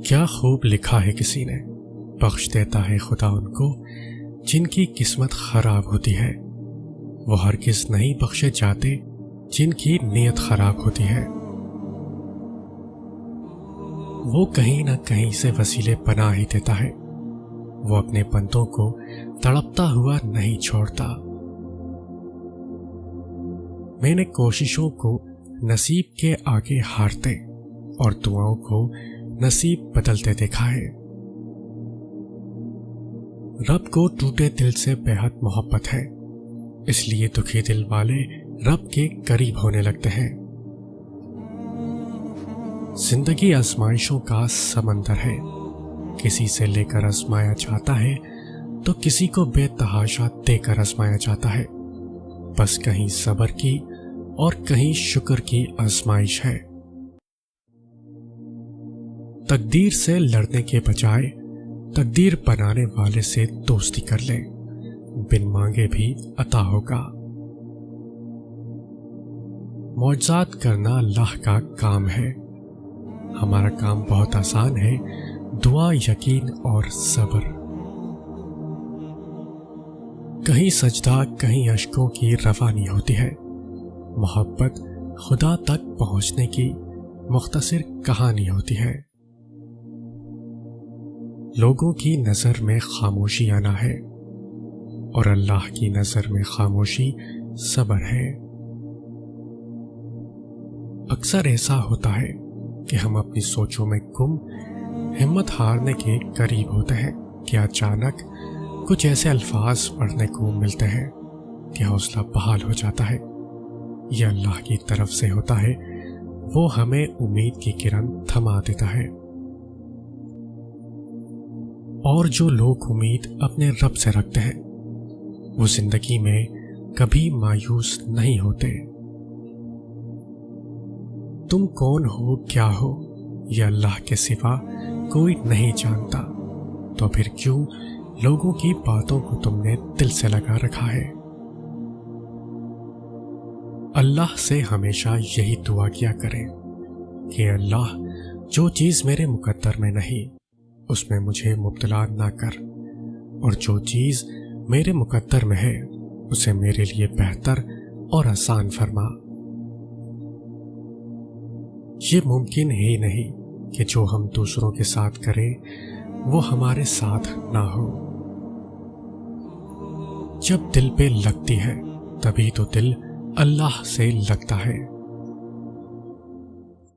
کیا خوب لکھا ہے کسی نے، بخش دیتا ہے خدا ان کو جن کی قسمت خراب ہوتی ہے، وہ ہرگز نہیں بخشے جاتے جن کی نیت خراب ہوتی ہے۔ وہ کہیں نہ کہیں سے وسیلے پناہ ہی دیتا ہے، وہ اپنے بندوں کو تڑپتا ہوا نہیں چھوڑتا۔ میں نے کوششوں کو نصیب کے آگے ہارتے اور دعاؤں کو نصیب بدلتے دیکھا ہے۔ رب کو ٹوٹے دل سے بے حد محبت ہے، اس لیے دکھی دل والے رب کے قریب ہونے لگتے ہیں۔ زندگی آزمائشوں کا سمندر ہے، کسی سے لے کر آزمایا جاتا ہے تو کسی کو بے تحاشا دے کر آزمایا جاتا ہے، بس کہیں صبر کی اور کہیں شکر کی آزمائش ہے۔ تقدیر سے لڑنے کے بجائے تقدیر بنانے والے سے دوستی کر لیں، بن مانگے بھی عطا ہوگا۔ معجزات کرنا اللہ کا کام ہے، ہمارا کام بہت آسان ہے، دعا، یقین اور صبر۔ کہیں سجدہ، کہیں اشکوں کی روانی ہوتی ہے۔ محبت خدا تک پہنچنے کی مختصر کہانی ہوتی ہے۔ لوگوں کی نظر میں خاموشی آنا ہے اور اللہ کی نظر میں خاموشی صبر ہے۔ اکثر ایسا ہوتا ہے کہ ہم اپنی سوچوں میں گم، ہمت ہارنے کے قریب ہوتے ہیں کہ اچانک کچھ ایسے الفاظ پڑھنے کو ملتے ہیں کہ حوصلہ بحال ہو جاتا ہے۔ یہ اللہ کی طرف سے ہوتا ہے، وہ ہمیں امید کی کرن تھما دیتا ہے۔ اور جو لوگ امید اپنے رب سے رکھتے ہیں وہ زندگی میں کبھی مایوس نہیں ہوتے۔ تم کون ہو، کیا ہو، یہ اللہ کے سوا کوئی نہیں جانتا، تو پھر کیوں لوگوں کی باتوں کو تم نے دل سے لگا رکھا ہے؟ اللہ سے ہمیشہ یہی دعا کیا کریں کہ اللہ، جو چیز میرے مقدر میں نہیں اس میں مجھے مبتلا نہ کر، اور جو چیز میرے مقدر میں ہے اسے میرے لیے بہتر اور آسان فرما۔ یہ ممکن ہی نہیں کہ جو ہم دوسروں کے ساتھ کریں وہ ہمارے ساتھ نہ ہو۔ جب دل پہ لگتی ہے تبھی تو دل اللہ سے لگتا ہے۔